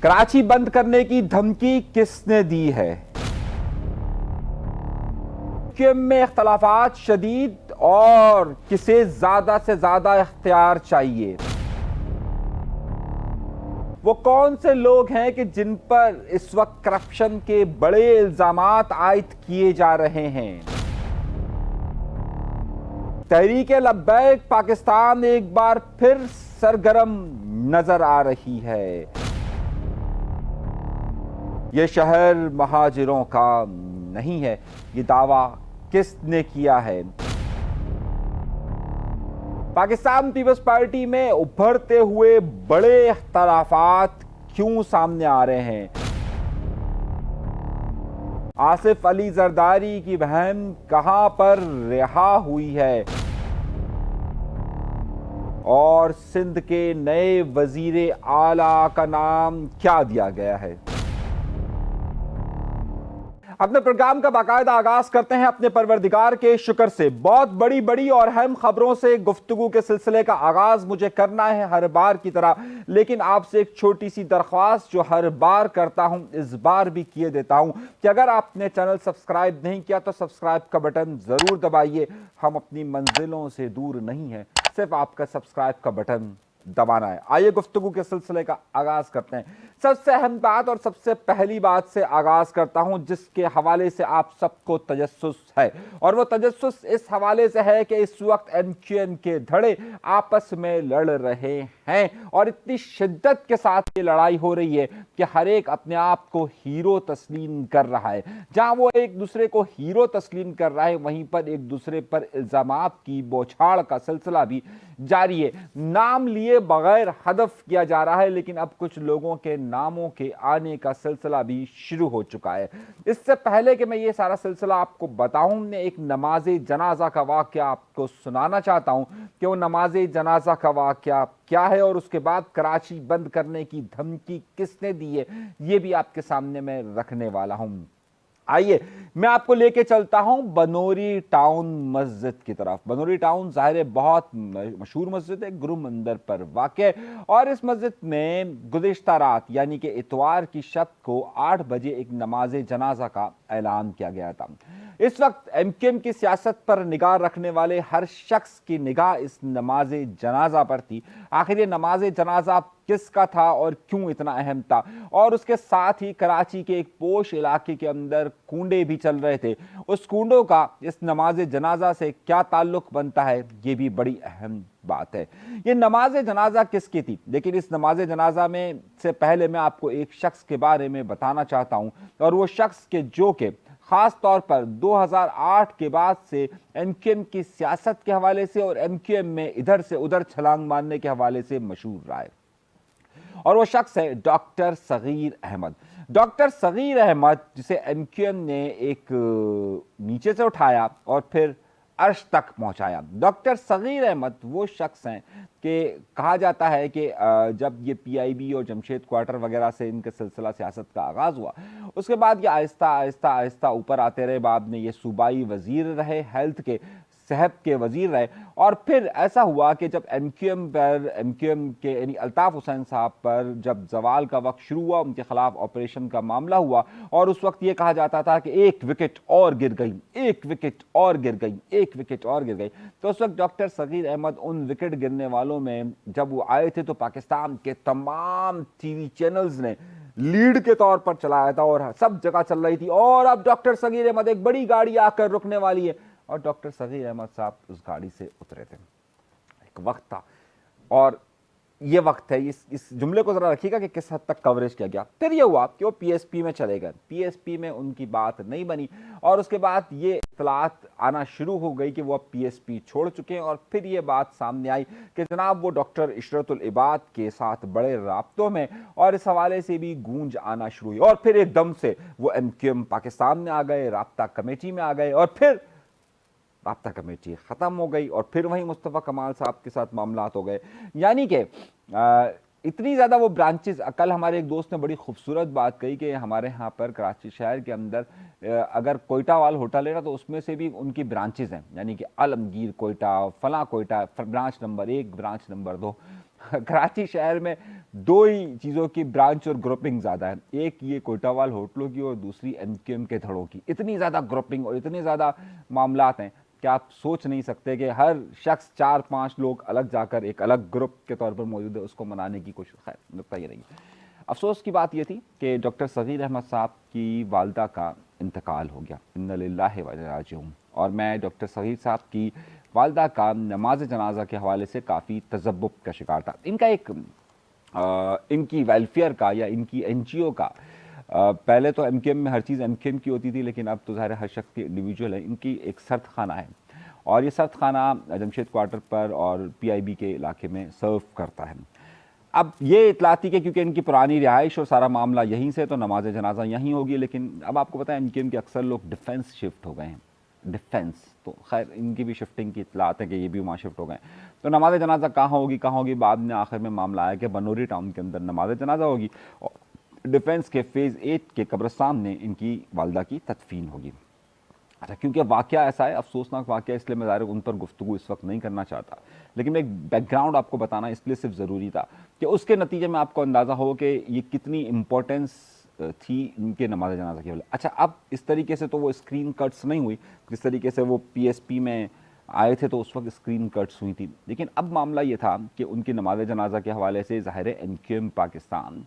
कराची बंद करने की धमकी किसने दी है? एमक्यूएम में इख्तलाफात शदीद और किसे ज्यादा से ज्यादा इख्तियार चाहिए? वो कौन से लोग हैं कि जिन पर इस वक्त करप्शन के बड़े इल्जामात आयद किए जा रहे हैं? तहरीके लब्बैक पाकिस्तान एक बार फिर सरगर्म नजर आ रही है। ये शहर महाजिरों का नहीं है, ये दावा किसने किया है? पाकिस्तान पीपल्स पार्टी में उभरते हुए बड़े इख्तलाफात क्यों सामने आ रहे हैं? आसिफ अली जरदारी की बहन कहां पर रिहा हुई है? और सिंध के नए वजीर आला का नाम क्या दिया गया है? अपने प्रोग्राम का बाकायदा आगाज करते हैं अपने परवरदिगार के शुक्र से। बहुत बड़ी बड़ी और अहम खबरों से गुफ्तगू के सिलसिले का आगाज मुझे करना है हर बार की तरह, लेकिन आपसे एक छोटी सी दरख्वास्त जो हर बार करता हूं इस बार भी किए देता हूं कि अगर आपने चैनल सब्सक्राइब नहीं किया तो सब्सक्राइब का बटन जरूर दबाइए। हम अपनी मंजिलों से दूर नहीं है, सिर्फ आपका सब्सक्राइब का बटन दबाना है। आइए गुफ्तगू के सिलसिले का आगाज करते हैं। सबसे अहम बात और सबसे पहली बात से आगाज करता हूं जिसके हवाले से आप सबको तजस्सुस है, और वो तजस्सुस इस हवाले से है कि इस वक्त एमक्यूएम के धड़े आपस में लड़ रहे हैं और इतनी शिद्दत के साथ ये लड़ाई हो रही है कि हर एक अपने आप को हीरो तस्लीम कर रहा है। जहां वो एक दूसरे को हीरो तस्लीम कर रहा है, वहीं पर एक दूसरे पर इल्जामात की बौछार का सिलसिला भी जारी है। नाम लिए बगैर हदफ किया जा रहा है, लेकिन अब कुछ लोगों के नामों के आने का सिलसिला भी शुरू हो चुका है। इससे पहले कि मैं ये सारा सिलसिला आपको बताऊं, मैं एक नमाज जनाजा का वाकया आपको सुनाना चाहता हूं कि वो नमाज जनाजा का वाकया क्या है और उसके बाद कराची बंद करने की धमकी किसने दी है, ये भी आपके सामने मैं रखने वाला हूं। आइए मैं आपको लेके चलता हूं बनोरी टाउन मस्जिद की तरफ। बनोरी टाउन जाहिर है बहुत मशहूर मस्जिद है, गुरु मंदिर पर वाक़, और इस मस्जिद में गुज़िश्ता रात यानी कि इतवार की शब को 8 बजे एक नमाज जनाजा का ऐलान किया गया था। इस वक्त एमक्यूएम की सियासत पर निगाह रखने वाले हर शख्स की निगाह इस नमाज जनाजा पर थी। आखिर ये नमाज जनाजा किसका था और क्यों इतना अहम था, और उसके साथ ही कराची के एक पोश इलाके के अंदर कूंडे भी चल रहे थे, उस कूंडों का इस नमाज जनाजा से क्या ताल्लुक बनता है, ये भी बड़ी अहम बात है। ये नमाज जनाजा किसकी थी? लेकिन इस नमाज जनाजा में से पहले मैं आपको एक शख्स के बारे में बताना चाहता हूं, और वो शख्स के जो के खास तौर पर 2008 के बाद से एमक्यूएम की सियासत के हवाले से और एमक्यूएम में इधर से उधर छलांग मारने के हवाले से मशहूर रहा है, और वो शख्स है डॉक्टर सगीर अहमद। डॉक्टर सगीर अहमद जिसे एमक्यूएम ने एक नीचे से उठाया और फिर अर्श तक पहुंचाया। डॉक्टर सगीर अहमद वो शख्स हैं कि कहा जाता है कि जब ये पीआईबी और जमशेद क्वार्टर वगैरह से इनका सिलसिला सियासत का आगाज़ हुआ, उसके बाद ये आहिस्ता आहिस्ता आहिस्ता ऊपर आते रहे। बाद में ये सूबाई वजीर रहे, हेल्थ के सेहत के वजीर रहे, और फिर ऐसा हुआ कि जब एमक्यूएम के यानी अल्ताफ़ हुसैन साहब पर जब जवाल का वक्त शुरू हुआ, उनके खिलाफ ऑपरेशन का मामला हुआ, और उस वक्त ये कहा जाता था कि एक विकेट और गिर गई, एक विकेट और गिर गई, एक विकेट और गिर गई। तो उस वक्त डॉक्टर सगीर अहमद उन विकेट गिरने वालों में जब वो आए थे तो पाकिस्तान के तमाम टीवी चैनल्स ने लीड के तौर पर चलाया था और सब जगह चल रही थी, और अब डॉक्टर सगीर अहमद एक बड़ी गाड़ी आकर रुकने वाली है। और डॉक्टर सगीर अहमद साहब उस गाड़ी से उतरे थे। एक वक्त था, और ये वक्त है, इस जुमले को जरा रखिएगा कि किस हद तक कवरेज किया गया। फिर ये हुआ कि वो पीएसपी में चले गए, पीएसपी में उनकी बात नहीं बनी, और उसके बाद ये इत्तलात आना शुरू हो गई कि वो अब पीएसपी छोड़ चुके हैं, और फिर ये बात सामने आई कि जनाब वो डॉक्टर इशरतुल इबाद के साथ बड़े राब्तों में, और इस हवाले से भी गूंज आना शुरू हुई, और फिर एकदम से वो एमक्यूएम पाकिस्तान में आ गए, राब्ता कमेटी में आ गए, और फिर राब्ता कमेटी ख़त्म हो गई, और फिर वहीं मुस्तफ़ा कमाल साहब के साथ मामलात हो गए। यानी कि इतनी ज़्यादा वो ब्रांचेस। कल हमारे एक दोस्त ने बड़ी खूबसूरत बात कही कि हमारे यहाँ पर कराची शहर के अंदर अगर कोयटा वाल होटल है ना, तो उसमें से भी उनकी ब्रांचेस हैं, यानी कि आलमगीर कोयटा, फला Quetta, branch number 1, branch number 2। Karachi शहर में दो ही चीज़ों की ब्रांच और ग्रुपिंग ज़्यादा है, एक ये कोटावाल होटलों की और दूसरी एमक्यूएम के धड़ों की। इतनी ज़्यादा ग्रुपिंग और इतने ज़्यादा मामलात हैं कि आप सोच नहीं सकते कि हर शख्स 4-5 लोग अलग जाकर एक अलग ग्रुप के तौर पर मौजूद है, उसको मनाने की कोशिश। खैर, नुकता ये नहीं। अफसोस की बात यह थी कि डॉक्टर सगीर अहमद साहब की वालदा का इंतकाल हो गया। इन्ना लिल्लाहि व इन्ना राजिऊन। और मैं डॉक्टर सगीर साहब की वालदा का नमाज जनाजा के हवाले से काफ़ी तजब्बुब का शिकार था। इनका एक इनकी वेलफेयर का या इनकी एनजीओ का पहले तो एमकेएम में हर चीज़ एमकेएम की होती थी, लेकिन अब तो ज़ाहिर हर शख्स की इंडिविजुअल है। इनकी एक सर्द खाना है और ये सर्द खाना जमशेद क्वार्टर पर और पीआईबी के इलाके में सर्व करता है। अब ये इतला थी कि क्योंकि इनकी पुरानी रिहाइश और सारा मामला यहीं से, तो नमाज जनाजा यहीं होगी। लेकिन अब आपको पता है एमकेएम के अक्सर लोग डिफेंस शिफ्ट हो गए हैं, डिफेंस, तो खैर इनकी भी शिफ्टिंग की इतलात है कि ये भी वहाँ शिफ्ट हो गए। तो नमाज जनाजा कहाँ होगी बाद में आखिर में मामला आया कि बनोरी टाउन के अंदर नमाज जनाजा होगी और डिफेंस के फेज़ 8 के कब्रिस्तान में इनकी वालदा की तदफीन होगी। अच्छा, क्योंकि वाक़या ऐसा है, अफसोसनाक वाक़या, इसलिए मैं ज़ाहिर उन पर गुफ्तगू इस वक्त नहीं करना चाहता, लेकिन मैं एक बैकग्राउंड आपको बताना इसलिए सिर्फ ज़रूरी था कि उसके नतीजे में आपको अंदाज़ा हो कि ये कितनी इंपॉर्टेंस थी इनके नमाज जनाजा की। अच्छा, अब इस तरीके से तो वो स्क्रीन कट्स नहीं हुई जिस तरीके से वो पीएसपी में आए थे, तो उस वक्त स्क्रीन कट्स हुई थी। लेकिन अब मामला ये था कि उनकी नमाज जनाजा के हवाले से ज़ाहिर एमक्यूएम पाकिस्तान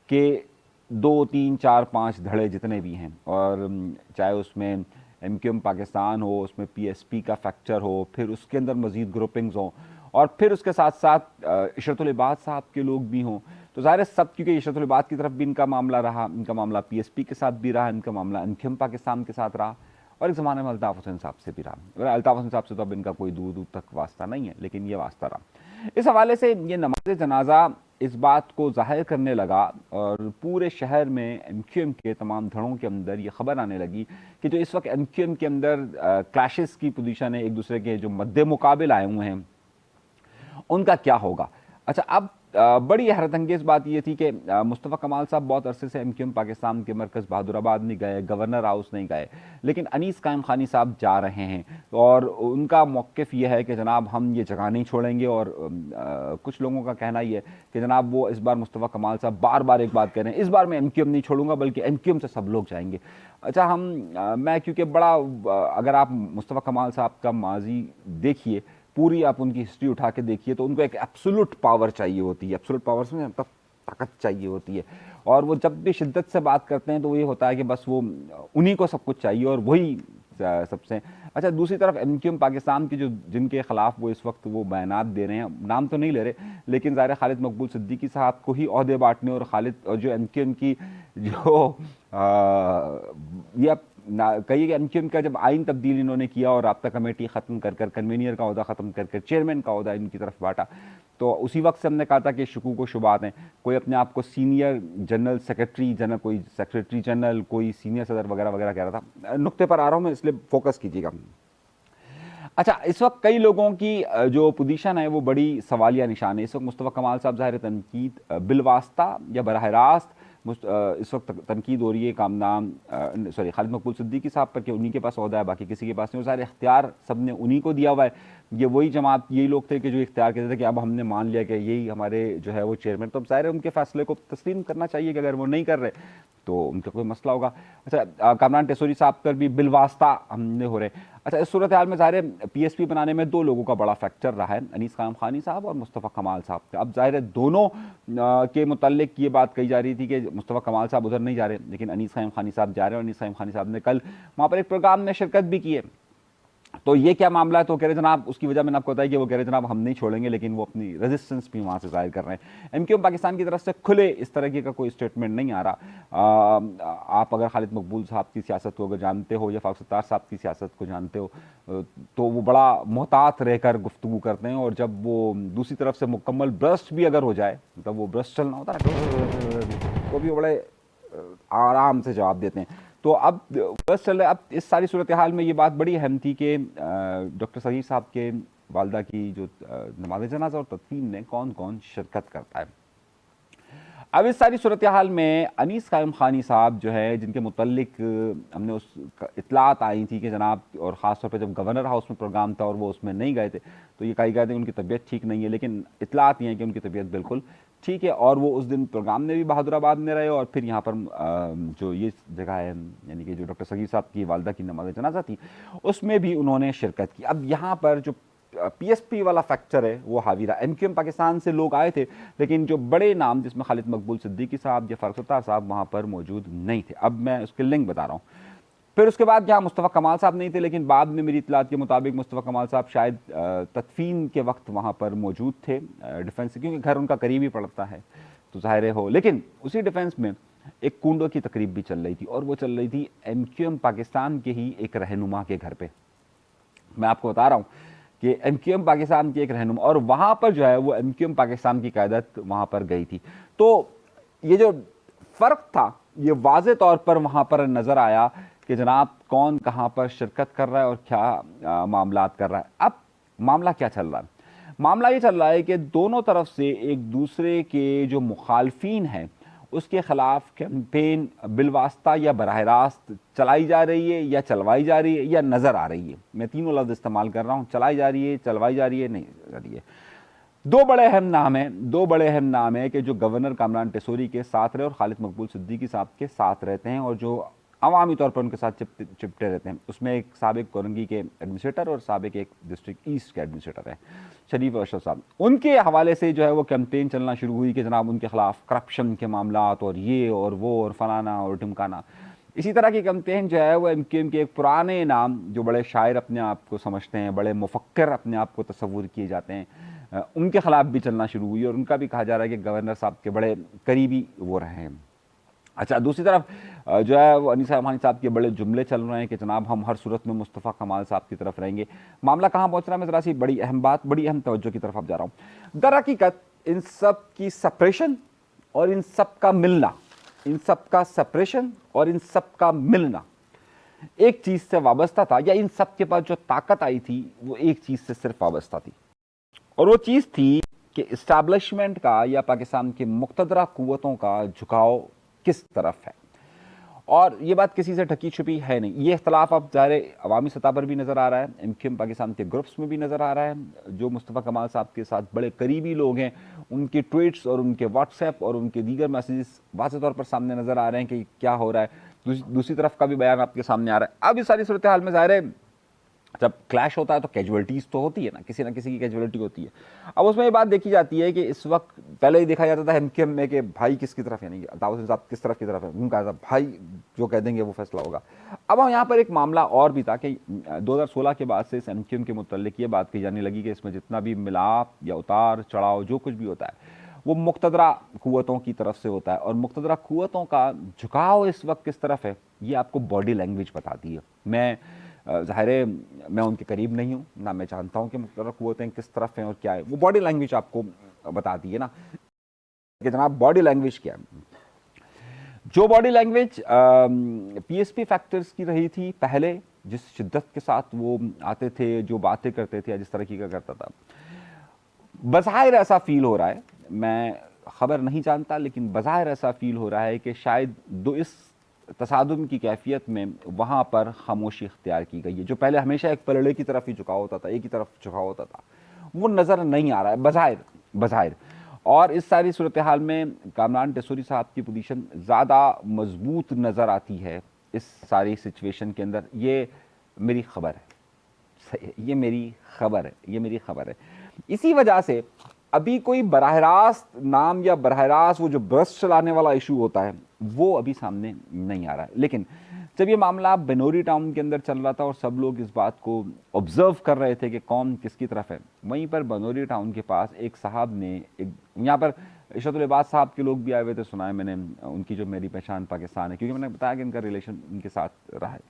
के 2, 3, 4, 5 धड़े जितने भी हैं, और चाहे उसमें एमक्यूएम पाकिस्तान हो, उसमें पीएसपी का फैक्चर हो, फिर उसके अंदर मज़ीद ग्रुपिंग्स हों, और फिर उसके साथ साथ इशरतुल इबाद साहब के लोग भी हों, तो ज़ाहिर सब, क्योंकि इशरतुल इबाद की तरफ भी इनका मामला रहा, इनका मामला पीएसपी के साथ भी रहा, इनका मामला एमक्यूएम पाकिस्तान के साथ रहा, और एक ज़माने में अल्ताफ़ हुसैन साहब से भी रहा। अल्ताफ़ हुसैन साहब से तो अब इनका कोई दूर दूर तक वास्ता नहीं है, लेकिन ये वास्ता रहा। इस हवाले से ये नमाज जनाजा इस बात को ज़ाहिर करने लगा और पूरे शहर में एमक्यूएम के तमाम धड़ों के अंदर ये खबर आने लगी कि जो इस वक्त एमक्यूएम के अंदर क्लैशेस की पोजीशन है, एक दूसरे के जो मद्दे मुकाबिल आए हुए हैं, उनका क्या होगा। अच्छा, अब बड़ी हैरतअंगेज़ बात यह थी कि मुस्तफ़ा कमाल साहब बहुत अरसे से एमक्यूएम पाकिस्तान के मरकज़ बहादुराबाद नहीं गए, गवर्नर हाउस नहीं गए, लेकिन अनीस कायम खानी साहब जा रहे हैं और उनका मौक़िफ़ यह है कि जनाब हम ये जगह नहीं छोड़ेंगे। और कुछ लोगों का कहना यह है कि जनाब वो इस बार मुस्तफ़ा कमाल साहब बार बार एक बात कह रहे हैं, इस बार मैं एमक्यूएम नहीं छोड़ूंगा बल्कि एमक्यूएम से सब लोग जाएंगे। अच्छा, मैं क्योंकि बड़ा, अगर आप मुस्तफ़ा कमाल साहब का माजी देखिए, पूरी आप उनकी हिस्ट्री उठा के देखिए, तो उनको एक एब्सोल्यूट पावर चाहिए होती है, एब्सोल्यूट पावर में मतलब ताकत चाहिए होती है, और वो जब भी शिद्दत से बात करते हैं तो ये होता है कि बस वो उन्हीं को सब कुछ चाहिए और वही सबसे। अच्छा, दूसरी तरफ एमक्यूएम पाकिस्तान की जो जिनके खिलाफ वो इस वक्त वो बयानात दे रहे हैं, नाम तो नहीं ले रहे, लेकिन ज़ाहिर खालिद मकबूल सिद्दीकी साहब को ही ओहदे बांटने और खालिद और जो एमक्यूएम की जो ये कहिए कि एमक्यूएम का जब आइन तब्दील इन्होंने किया और राब्ता कमेटी ख़त्म कर कर, कन्वीनियर का ओहदा ख़त्म कर कर चेयरमैन का ओहदा इनकी तरफ बांटा, तो उसी वक्त से हमने कहा था कि शकूक व शुबात हैं। कोई अपने आप को सीनियर जनरल सेक्रेटरी जनरल, कोई सेक्रेटरी जनरल, कोई सीनियर सदर वगैरह वगैरह कह रहा था। नुक्ते पर आ रहा हूँ मैं, इसलिए फोकस कीजिएगा। अच्छा, इस वक्त कई लोगों की जो पोजीशन है वो बड़ी सवालिया निशान है। इस वक्त मुस्तफ़ा कमाल साहब ज़ाहिर तनकीद बिलवास्ता या बराह रास्त इस वक्त तनकीद हो रही है खालिद मकबूल सिद्दीकी साहब पर कि उन्हीं के पास ओहदा है, बाकी किसी के पास नहीं। सारे इख्तियार सब ने उन्हीं को दिया हुआ है। ये वही जमात, यही लोग थे कि जो इख्तियार कहते थे कि अब हमने मान लिया कि यही हमारे जो है वो चेयरमैन, तो अब ज़ाहिर है उनके फैसले को तस्लीम करना चाहिए कि अगर वो नहीं कर रहे तो उनका कोई मसला होगा। अच्छा, कामरान टेसोरी साहब पर भी बिलवास्ता हमने हो रहे। अच्छा, इस सूरत हाल में ज़ाहिर पीएसपी बनाने में दो लोगों का बड़ा फैक्टर रहा है, अनीस कायम खानी साहब और मुस्तफ़ा कमाल साहब का। अब ज़ाहिर दोनों के मुताल्लिक ये बात कही जा रही थी कि मुस्तफ़ा कमाल साहब उधर नहीं जा रहे, लेकिन अनीस कायम खानी साहब जा रहे हैं। और अनीस कायम खानी साहब ने कल वहाँ पर एक प्रोग्राम में शिरकत भी की है। तो ये क्या मामला है, तो कह रहे जनाब, उसकी वजह मैंने आपको बताया कि वो कह रहे जनाब हम नहीं छोड़ेंगे, लेकिन वो अपनी रेजिस्टेंस भी वहाँ से जाहिर कर रहे हैं। एमक्यूएम पाकिस्तान की तरफ से खुले इस तरह का कोई स्टेटमेंट नहीं आ रहा। आप अगर खालिद मकबूल साहब की सियासत को अगर जानते हो या फारूक सत्तार साहब की सियासत को जानते हो, तो वो बड़ा मोहतात रहकर गुफ्तगू करते हैं, और जब वो दूसरी तरफ से मुकम्मल ब्रस्ट भी अगर हो जाए, मतलब वो ब्रस्ट चलना होता है, तो भी बड़े आराम से जवाब देते हैं। तो अब बस चल रहा है। अब इस सारी सूरत हाल में ये बात बड़ी अहम थी कि डॉक्टर सगीर साहब के वालदा की जो नमाज जनाजा और तदफीन में कौन कौन शिरकत करता है। अब इस सारी सूरत हाल में अनीस कायम खानी साहब जो है, जिनके मुतल्लिक हमने उस इतलात आई थी कि जनाब, और ख़ास तौर पर जब गवर्नर हाउस में प्रोग्राम था और वो उसमें नहीं गए थे, तो ये कही गया था उनकी तबीयत ठीक नहीं है, लेकिन इतलात ये है कि उनकी तबीयत बिल्कुल ठीक है, और वो उस दिन प्रोग्राम में भी बहादुराबाद में रहे और फिर यहाँ पर जो ये जगह है, यानी कि जो डॉक्टर सगीर साहब की वालदा की नमाज जनाजा थी, उसमें भी उन्होंने शिरकत की। अब यहाँ पर जो पीएसपी वाला फैक्टर है वो हावी रहा। एमक्यूएम पाकिस्तान से लोग आए थे, लेकिन जो बड़े नाम जिसमें खालिद मकबूल सिद्दीकी साहब या फारूक सत्तार साहब वहाँ पर मौजूद नहीं थे। अब मैं उसके लिंक बता रहा हूँ। फिर उसके बाद यहाँ मुस्तफ़ा कमाल साहब नहीं थे, लेकिन बाद में मेरी इतलात के मुताबिक मुस्तफ़ा कमाल साहब शायद तदफीन के वक्त वहाँ पर मौजूद थे डिफेंस, क्योंकि घर उनका करीब ही पड़ता है तो ज़ाहिर हो। लेकिन उसी डिफेंस में एक कुंडो की तकरीब भी चल रही थी, और वो चल रही थी एमक्यूएम पाकिस्तान के ही एक रहनुमा के घर पे। मैं आपको बता रहा हूँ कि एमक्यूएम पाकिस्तान की एक रहनुमा, और वहाँ पर जो है वो एमक्यूएम पाकिस्तान की क़यादत वहाँ पर गई थी। तो ये जो फ़र्क था ये वाज़े तौर पर वहाँ पर नज़र आया कि जनाब कौन कहाँ पर शिरकत कर रहा है और क्या मामलात कर रहा है। अब मामला क्या चल रहा है? मामला ये चल रहा है कि दोनों तरफ से एक दूसरे के जो मुखालफीन हैं उसके ख़िलाफ़ कैंपेन बिलवास्ता या बराह रास्त चलाई जा रही है, या चलवाई जा रही है, या नज़र आ रही है। मैं तीनों लफ्ज़ इस्तेमाल कर रहा हूँ, चलाई जा रही है, चलवाई जा रही है, नहीं जा रही है। दो बड़े अहम नाम है कि जो गवर्नर कामरान टेसोरी के साथ रहे और खालिद मकबूल सिद्दीकी साहब के साथ रहते हैं, और जो अवामी तौर पर उनके साथ चिपटे रहते हैं। उसमें एक साबिक कोरंगी के एडमिनिस्ट्रेटर और साबिक एक डिस्ट्रिक्ट ईस्ट के एडमिनिस्ट्रेटर हैं, शरीफ अशरफ साहब। उनके हवाले से जो है वो कैंपेन चलना शुरू हुई कि जनाब उनके खिलाफ करप्शन के मामलात और ये और वो और फलाना और ढिमकाना। इसी तरह की कैंपेन जो है वो एमक्यूएम के एक पुराने नाम, जो बड़े शायर अपने आप को समझते हैं, बड़े मुफक्कर अपने आप को तस्वुर किए जाते हैं, उनके खिलाफ भी चलना शुरू हुई, और उनका भी कहा जा रहा है कि गवर्नर साहब के बड़े करीबी वो रहे हैं। अच्छा, दूसरी तरफ जो है वो अनीस रहमानी साहब के बड़े जुमले चल रहे हैं कि जनाब हम हर सूरत में मुस्तफ़ा कमाल साहब की तरफ रहेंगे। मामला कहाँ पहुँच रहा है, मैं ज़रा सी बड़ी अहम तवज्जो की तरफ आप जा रहा हूँ। दरहकीकत इन सब की सेपरेशन और इन सब का मिलना, इन सब का सेपरेशन और इन सब का मिलना एक चीज़ से वाबस्ता था, या इन सब के पास जो ताकत आई थी वो एक चीज़ से सिर्फ वाबस्ता थी, और वो चीज़ थी कि इस्टेब्लिशमेंट का या पाकिस्तान की मुक़तदरा क़ुव्वतों का झुकाव किस तरफ है। और ये बात किसी से ढकी छुपी है नहीं। ये इख्तलाफ अब ज़ाहिर अवामी सतह पर भी नज़र आ रहा है, एमक्यूएम पाकिस्तान के ग्रुप्स में भी नज़र आ रहा है। जो मुस्तफ़ा कमाल साहब के साथ बड़े करीबी लोग हैं उनके ट्वीट्स और उनके व्हाट्सएप और उनके दीगर मैसेजेस वाज़ेह तौर पर सामने नज़र आ रहे हैं कि क्या हो रहा है। दूसरी तरफ का भी बयान आपके सामने आ रहा है। अब इस सारी सूरत हाल में ज़ाहिर है जब क्लैश होता है तो कैजुअलिटीज़ तो होती है ना किसी की कैजुअलिटी होती है। अब उसमें ये बात देखी जाती है कि इस वक्त पहले ही देखा जाता था एमक्यूएम में कि भाई किसकी तरफ, यानी दाऊद साहब किस तरफ की तरफ है, उनका था भाई जो कह देंगे वो फैसला होगा। अब यहाँ पर एक मामला और भी था कि 2016 के बाद से इस एमक्यूएम के मुतल्लिक ये बात कही जाने लगी कि इसमें जितना भी मिलाप या उतार चढ़ाव जो कुछ भी होता है वो मुक़तदरा क़ुव्वतों की तरफ से होता है, और मुक़तदरा क़ुव्वतों का झुकाव इस वक्त किस तरफ है ये आपको बॉडी लैंग्वेज बताती है। मैं ज़ाहिर है मैं उनके करीब नहीं हूँ, ना मैं जानता हूँ कि मुख्तलिफ़ क़ुव्वतें किस तरफ हैं और क्या है, वो बॉडी लैंग्वेज आपको बताती है ना कि जनाब बॉडी लैंग्वेज क्या है। जो बॉडी लैंग्वेज पीएसपी फैक्टर्स की रही थी पहले, जिस शिद्दत के साथ वो आते थे, जो बातें करते थे, जिस तरह की का करता था, बज़ाहिर ऐसा फील हो रहा है, मैं ख़बर नहीं जानता लेकिन बज़ाहिर ऐसा फील हो रहा है कि शायद इस तसादुम की कैफियत में वहाँ पर खामोशी इख्तियार की गई है। जो पहले हमेशा एक पलड़े की तरफ ही झुकाव होता था, एक ही तरफ झुकाव होता था, वो नज़र नहीं आ रहा है बज़ाहिर। और इस सारी सूरत हाल में कामरान टेसोरी साहब की पोजीशन ज़्यादा मजबूत नज़र आती है इस सारी सिचुएशन के अंदर। ये मेरी खबर है, ये मेरी खबर है। इसी वजह से अभी कोई बराह रास्त नाम या बराह रास्त वो जो ब्रश चलाने वाला इशू होता है वो अभी सामने नहीं आ रहा है। लेकिन जब ये मामला बनोरी टाउन के अंदर चल रहा था और सब लोग इस बात को ऑब्जर्व कर रहे थे कि कौन किसकी तरफ है, वहीं पर बनोरी टाउन के पास एक साहब ने, एक यहाँ पर इशरतुल इबाद साहब के लोग भी आए हुए थे, सुना है मैंने उनकी जो मेरी पहचान पाकिस्तान है, क्योंकि मैंने बताया कि इनका रिलेशन इनके साथ रहा है।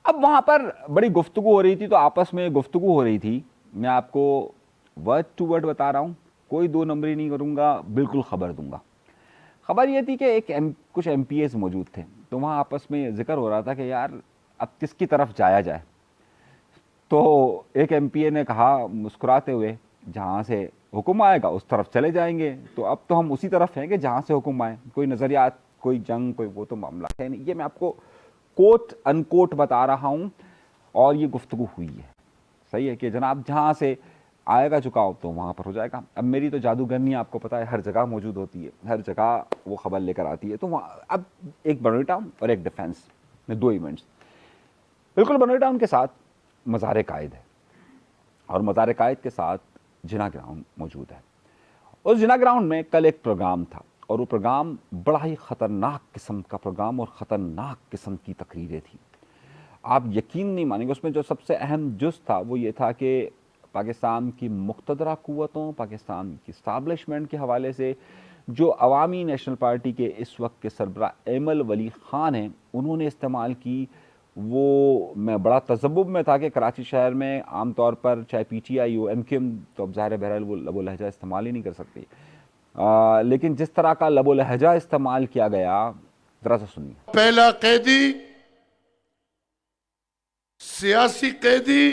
अब वहाँ पर बड़ी गुफ्तगू हो रही थी, तो आपस में गुफ्तगू हो रही थी, मैं आपको वर्ड टू वर्ड बता रहा हूँ, कोई दो नंबरी नहीं करूँगा, बिल्कुल खबर दूंगा। खबर ये थी कि कुछ MPAs मौजूद थे, तो वहाँ आपस में जिक्र हो रहा था कि यार अब किसकी तरफ जाया जाए। तो एक MPA ने कहा मुस्कुराते हुए, जहाँ से हुक्म आएगा उस तरफ चले जाएंगे। तो अब तो हम उसी तरफ हैं कि जहाँ से हुक्म आए, कोई नज़रियात, कोई जंग, कोई वो तो मामला है नहीं। ये मैं आपको कोट अनकोट बता रहा हूँ, और ये गुफ्तगू हुई है, सही है कि जनाब जहाँ से आएगा झुकाव तो वहाँ पर हो जाएगा। अब मेरी तो जादूगरनी आपको पता है हर जगह मौजूद होती है, हर जगह वो खबर लेकर आती है। तो वहाँ अब एक बनोरी टाउन और एक डिफेंस में 2 इवेंट्स। बिल्कुल बनोरी टाउन के साथ मज़ार कायद है और मज़ार कायद के साथ जिना ग्राउंड मौजूद है। उस जिना ग्राउंड में कल एक प्रोग्राम था और वो प्रोग्राम बड़ा ही ख़तरनाक किस्म का प्रोग्राम और ख़तरनाक किस्म की तकरीरें थी। आप यकीन नहीं मानेंगे, उसमें जो सबसे अहम जुज़ था वो ये था कि पाकिस्तान की मुक़्तदरा क़ुव्वतों, पाकिस्तान की इस्टाब्लिशमेंट के हवाले से जो अवामी नेशनल पार्टी के इस वक्त के सरबरा एमल वली ख़ान हैं, उन्होंने इस्तेमाल की। वो मैं बड़ा तज़ब्बुब में था कि कराची शहर में आम तौर पर चाहे PTI हो, MQM तो अब ज़ाहिर बहरहाल वो लबो लहजा इस्तेमाल ही नहीं कर सकती, लेकिन जिस तरह का लबो लहजा इस्तेमाल किया गया, ज़रा सा सुनिए। पहला कैदी, सियासी कैदी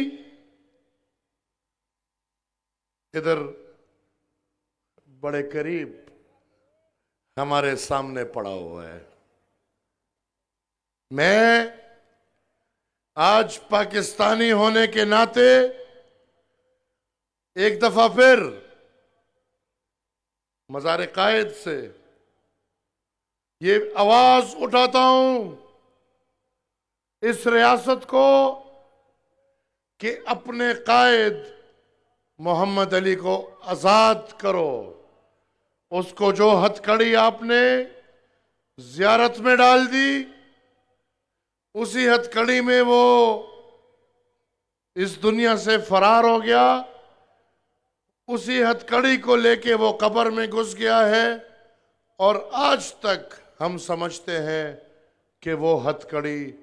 इधर बड़े करीब हमारे सामने पड़ा हुआ है। मैं आज पाकिस्तानी होने के नाते एक दफा फिर मज़ार कायद से ये आवाज उठाता हूं इस रियासत को कि अपने कायद मोहम्मद अली को आजाद करो। उसको जो हथकड़ी आपने जियारत में डाल दी, उसी हथकड़ी में वो इस दुनिया से फरार हो गया, उसी हथकड़ी को लेके वो कब्र में घुस गया है और आज तक हम समझते हैं कि वो हथकड़ी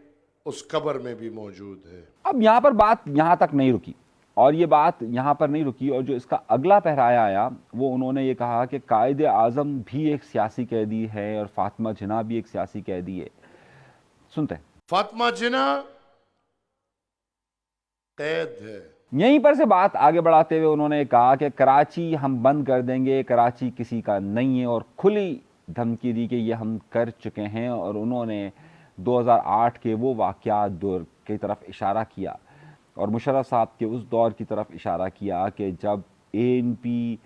उस कब्र में भी मौजूद है। अब यहाँ पर बात यहाँ तक नहीं रुकी और ये बात यहाँ पर नहीं रुकी और जो इसका अगला पहराया आया वो उन्होंने ये कहा कि कायद आज़म भी एक सियासी कैदी है और फातिमा जिन्ना भी एक सियासी कैदी है। सुनते हैं। फातिमा जिन्ना कैद है। यहीं पर से बात आगे बढ़ाते हुए उन्होंने कहा कि कराची हम बंद कर देंगे, कराची किसी का नहीं है और खुली धमकी दी कि ये हम कर चुके हैं। और उन्होंने 2008 के वो वाक़यात दौर की तरफ इशारा किया और मुशर्रफ साहब के उस दौर की तरफ इशारा किया कि जब ANP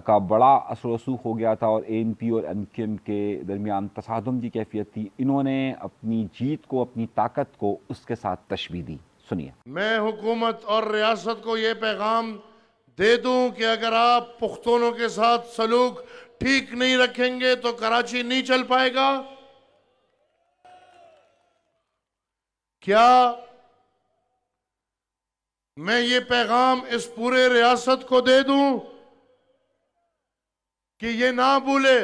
का बड़ा असर रसूख हो गया था और ANP और MQM के दरमियान तसादुम की कैफियत थी। इन्होंने अपनी जीत को, अपनी ताकत को उसके साथ तशबीह दी। सुनिए। मैं हुकूमत और रियासत को ये पैगाम दे दूं कि अगर आप पुख्तूनों के साथ सलूक ठीक नहीं रखेंगे तो कराची नहीं चल पाएगा। क्या मैं ये पैगाम इस पूरे रियासत को दे दूं कि ये ना भूले,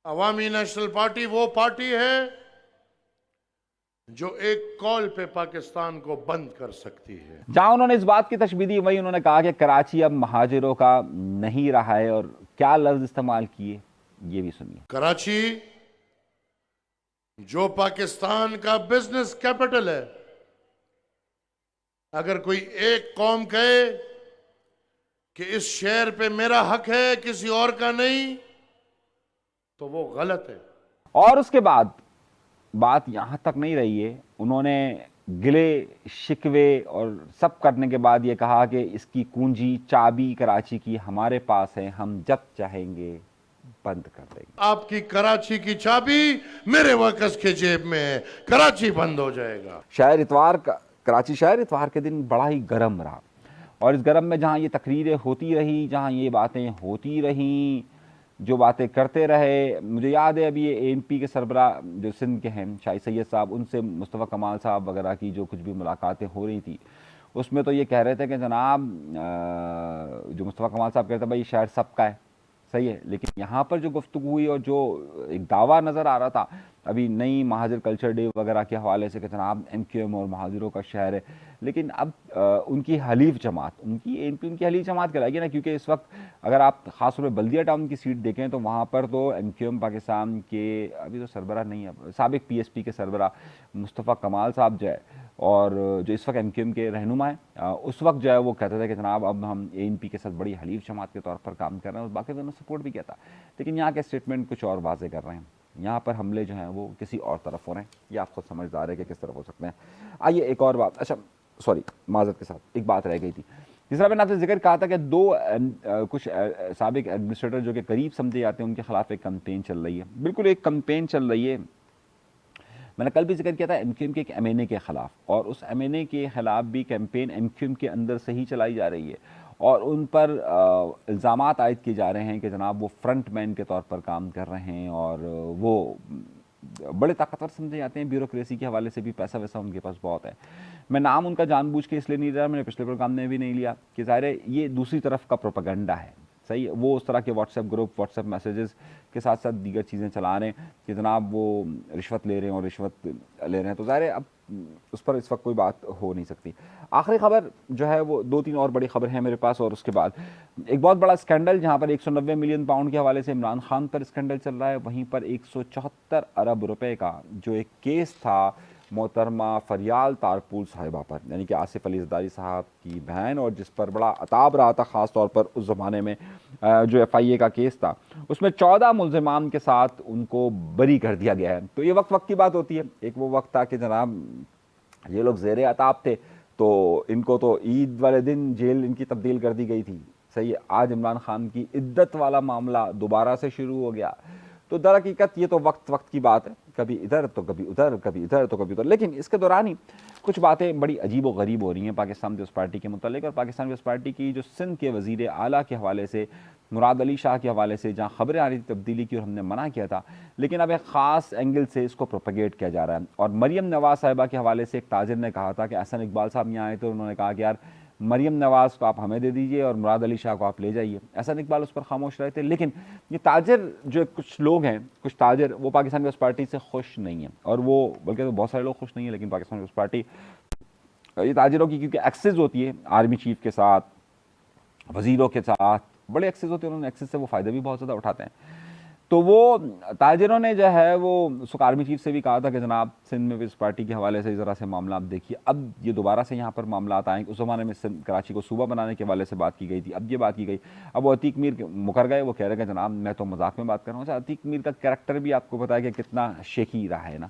अवामी नेशनल पार्टी वो पार्टी है जो एक कॉल पे पाकिस्तान को बंद कर सकती है। जहां उन्होंने इस बात की तशबीह दी वहीं उन्होंने कहा कि कराची अब महाजिरों का नहीं रहा है और क्या लफ्ज इस्तेमाल किए ये भी सुनिए। कराची जो पाकिस्तान का बिजनेस कैपिटल है, अगर कोई एक कौम कहे कि इस शहर पे मेरा हक है किसी और का नहीं, तो वो गलत है। और उसके बाद बात यहां तक नहीं रही है, उन्होंने गिले शिकवे और सब करने के बाद ये कहा कि इसकी कुंजी चाबी कराची की हमारे पास है, हम जब चाहेंगे बंद कर देंगे। आपकी कराची की चाबी मेरे वर्कर्स के जेब में है, कराची बंद हो जाएगा। शहर इतवार का कराची शहर इतवार के दिन बड़ा ही गर्म रहा और इस गर्म में जहाँ ये तकरीरें होती रही, जहाँ ये बातें होती रहीं, जो बातें करते रहे। मुझे याद है अभी ये ANP के सरबरा जो सिंध के हैं शाही सैयद साहब, उनसे मुस्तफ़ा कमाल साहब वगैरह की जो कुछ भी मुलाकातें हो रही थी उसमें तो ये कह रहे थे कि जनाब जो मुस्तफ़ा कमाल साहब कहते हैं भाई शहर सबका है, सही है, लेकिन यहाँ पर जो गुफ्तगू हुई और जो एक दावा नज़र आ रहा था अभी नई महाजिर कल्चर डे वगैरह के हवाले से कि जनाब MQM और महाजिरों का शहर है, लेकिन अब उनकी हलीफ जमात, उनकी ANP उनकी हलीफ जमात कहलाएगी ना, क्योंकि इस वक्त अगर आप ख़ास तौर पर बल्दिया टाउन की सीट देखें तो वहाँ पर तो MQM पाकिस्तान के अभी तो सरबरा नहीं है, साबिक PSP के सरबरा मुस्तफ़ा कमाल साहब जो है और जो इस वक्त MQM के रहनुमा है, उस वक्त जो है वो कहते थे कि जनाब अब हम ANP के साथ बड़ी हलीफ जमात के तौर पर काम कर रहे हैं और बाकी दोनों सपोर्ट भी किया था। लेकिन यहाँ के स्टेटमेंट कुछ और वाजे कर रहे हैं, यहाँ पर हमले जो हैं वो किसी और तरफ हो रहे हैं, ये आप खुद समझदार है कि किस तरफ हो सकते हैं। आइए एक और बात, अच्छा सॉरी माजरत के साथ एक बात रह गई थी जिस तरह मैंने आपसे जिक्र कहा था कि कुछ साबिक एडमिनिस्ट्रेटर जो कि करीब समझे जाते हैं, उनके खिलाफ एक कैंपेन चल रही है, बिल्कुल एक कैंपेन चल रही है। मैंने कल भी जिक्र किया था एमक्यूएम के एक एमएनए के खिलाफ, और उस एमएनए के खिलाफ भी कैंपेन एमक्यूएम के अंदर से ही चलाई जा रही है, और उन पर इल्ज़ामात आयद किए जा रहे हैं कि जनाब वो फ्रंट मैन के तौर पर काम कर रहे हैं, और वो बड़े ताकतवर समझे जाते हैं, ब्यूरोक्रेसी के हवाले से भी पैसा वैसा उनके पास बहुत है। मैं नाम उनका जानबूझ के इसलिए नहीं लिया, मैंने पिछले प्रोग्राम में भी नहीं लिया कि ज़ाहिर है ये दूसरी तरफ का प्रोपेगेंडा है, सही है। वो उस तरह के व्हाट्सएप ग्रुप, व्हाट्सएप मैसेजेस के साथ साथ दीगर चीज़ें चला रहे हैं कि जनाब वो रिश्वत ले रहे हैं और रिश्वत ले रहे हैं, तो ज़ाहिर है अब उस पर इस वक्त कोई बात हो नहीं सकती। आखिरी खबर जो है वो 2-3 और बड़ी खबर है मेरे पास, और उसके बाद एक बहुत बड़ा स्कैंडल जहां पर 190 मिलियन पाउंड के हवाले से इमरान खान पर स्कैंडल चल रहा है, वहीं पर 174 अरब रुपए का जो एक केस था मोहतरमा फरियाल तारपुल साहिबा पर, यानी कि आसिफ अली ज़रदारी साहब की बहन, और जिस पर बड़ा अताब रहा था ख़ास तौर पर उस ज़माने में जो FIA का केस था, उसमें 14 मुल्ज़िमान के साथ उनको बरी कर दिया गया है। तो ये वक्त की बात होती है, एक वो वक्त था कि जनाब ये लोग ज़ेरे अताब थे, तो इनको तो ईद वाले दिन जेल इनकी तब्दील कर दी गई थी, सही है। आज इमरान खान की इद्दत वाला मामला दोबारा से शुरू हो गया, तो दर हकीकत ये तो वक्त की बात है, कभी इधर तो कभी उधर, कभी इधर तो कभी उधर। लेकिन इसके दौरान ही कुछ बातें बड़ी अजीब व गरीब हो रही हैं पाकिस्तान पीपल्स पार्टी के मुतालिक, और पाकिस्तान पीपल्स पार्टी की जो सिंध के वज़ीर आला के हवाले से, मुराद अली शाह के हवाले से, जहाँ खबरें आ रही थी तब्दीली की और हमने मना किया था, लेकिन अब एक ख़ास एंगल से इसको प्रोपेगेट किया जा रहा है। और मरियम नवाज़ साहिबा के हवाले से एक ताजिर ने कहा था कि एहसन इकबाल साहब यहाँ आए थे, उन्होंने कहा कि यार मरियम नवाज़ को आप हमें दे दीजिए और मुराद अली शाह को आप ले जाइए। एहसन इकबाल उस पर खामोश रहे थे। लेकिन ये ताजिर जो कुछ लोग हैं, कुछ ताजिर, वो पाकिस्तान पीपल्स पार्टी से खुश नहीं है, और वो बल्कि तो बहुत सारे लोग खुश नहीं है, लेकिन पाकिस्तान पीपल्स पार्टी ये ताजिरों की क्योंकि एक्सेस होती है आर्मी चीफ के साथ, वजीरों के साथ बड़े एक्सेस होते हैं, उन्होंने एक्सेस से वो फ़ायदे भी बहुत ज़्यादा उठाते हैं। तो वो ताजिरों ने जो है वो सुख आर्मी चीफ से भी कहा था कि जनाब सिंध में भी इस पार्टी के हवाले से ज़रा से मामला आप देखिए। अब ये दोबारा से यहाँ पर मामला आएंगे। उस ज़माने में कराची को सूबा बनाने के हवाले से बात की गई थी, अब ये बात की गई। अब वो अतीक मीर मुकर गए, वो कह रहे हैं कि जनाब मैं तो मजाक में बात कर रहा हूँ। अच्छा, अतीक मीर का कैरेक्टर भी आपको पता है कि कितना शेखी रहा है ना।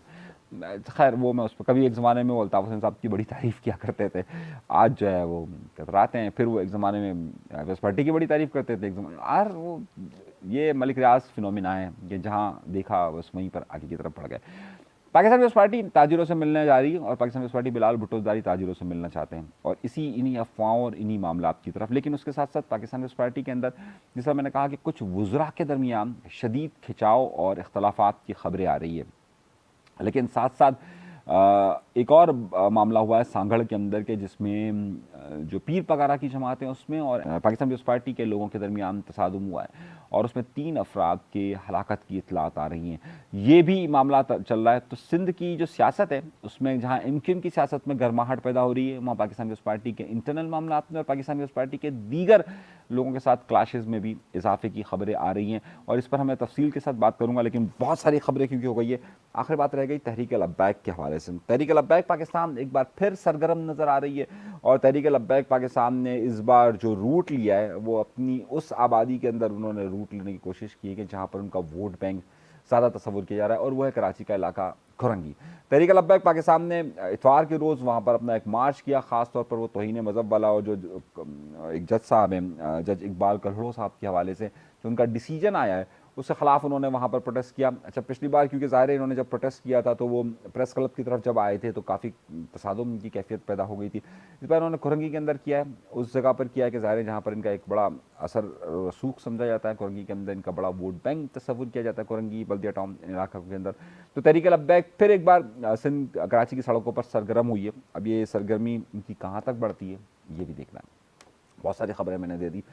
खैर वो मैं उस पर कभी एक ज़माने में वो अल्ताफ़ हुसैन साहब की बड़ी तारीफ़ किया करते थे, आज जो है वो कतराते हैं। फिर वो एक ज़माने में पीपल्स पार्टी की बड़ी तारीफ़ करते थे एक ज़माने, और वो ये मलिक रियाज फिनोमिना है कि जहाँ देखा बस वहीं पर आगे की तरफ बढ़ गए। पाकिस्तान पीपल्स पार्टी ताजिरों से मिलने जा रही है, और पाकिस्तान पीपल्स पार्टी बिलाल भुट्टो ज़रदारी ताजिरों से मिलना चाहते हैं, और इन्हीं अफवाहों और इन्हीं मामलात की तरफ। लेकिन उसके साथ साथ पाकिस्तान पीपल्स पार्टी के अंदर, जिस तरह मैंने कहा कि कुछ वुज़रा के दरमियान शदीद खिंचाव और इख्तलाफात की खबरें आ रही है। लेकिन साथ साथ एक और मामला हुआ है सांगड़ के अंदर के, जिसमें जो पीर पगारा की जमात है उसमें और पाकिस्तान पीपल्स पार्टी के लोगों के दरमियान तसादुम हुआ है, और उसमें 3 अफराद के हलाकत की इतलात आ रही हैं। ये भी मामला चल रहा है। तो सिंध की जो सियासत है उसमें जहाँ एमक्यूएम की सियासत में गर्माहट पैदा हो रही है, वहाँ पाकिस्तान पीपल्स पार्टी के इंटरनल मामला में और पाकिस्तान पीपल्स पार्टी के दीगर लोगों के साथ क्लाशेज में भी इजाफे की खबरें आ रही हैं, और इस पर हमें तफसील के साथ बात करूँगा। लेकिन बहुत सारी खबरें क्योंकि हो गई है, आखिरी बात रह गई तहरीक लब्बैक के हवाले से। तहरीक लब्बैक पाकिस्तान एक बार फिर सरगर्म नज़र आ रही है, और तहरीक लब्बैक पाकिस्तान ने इस बार जो रूट लिया है वो अपनी उस आबादी के अंदर उन्होंने रूट लेने की कोशिश की है कि जहाँ पर उनका वोट बैंक ज़्यादा तस्वुर किया जा रहा है, और वो है कराची का इलाका खुरंगी। तहरीक लब्बैक पाकिस्तान ने इतवार के रोज़ वहाँ पर अपना एक मार्च किया, ख़ास तौर पर वो तौहीन मज़हब वाला, और जो एक जज साहब हैं, जज इकबाल कलहड़ो साहब के हवाले से जो उनका डिसीजन आया है उसके ख़िलाफ़ उन्होंने वहाँ पर प्रोटेस्ट किया। अच्छा, पिछली बार क्योंकि ज़ाहिर है इन्होंने जब प्रोटेस्ट किया था तो वो प्रेस क्लब की तरफ जब आए थे तो काफ़ी तसादुम की कैफियत पैदा हो गई थी। इस बार उन्होंने खुरंगी के अंदर किया है, उस जगह पर किया है कि ज़ाहिर है जहाँ पर इनका एक बड़ा असर रसूख समझा जाता है, खुरंगी के अंदर इनका बड़ा वोट बैंक तस्वुर किया जाता है, खुरंगी बल्दिया टाउन इलाका के अंदर। तो तहरीक लब्बैक फिर एक बार सिंध कराची की सड़कों पर सरगर्म हुई है। अब ये सरगर्मी इनकी कहाँ तक बढ़ती है ये भी देखना है। बहुत सारी खबरें मैंने दे दी,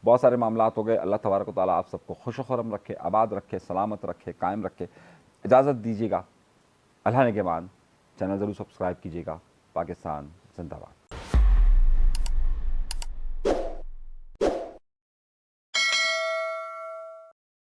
बहुत सारे मामलात हो गए। अल्लाह तबारक व तआला आप सबको खुश खुरम रखे, आबाद रखे, सलामत रखे, कायम रखे। इजाज़त दीजिएगा, अल्लाह ने के बाद चैनल ज़रूर सब्सक्राइब कीजिएगा। पाकिस्तान जिंदाबाद।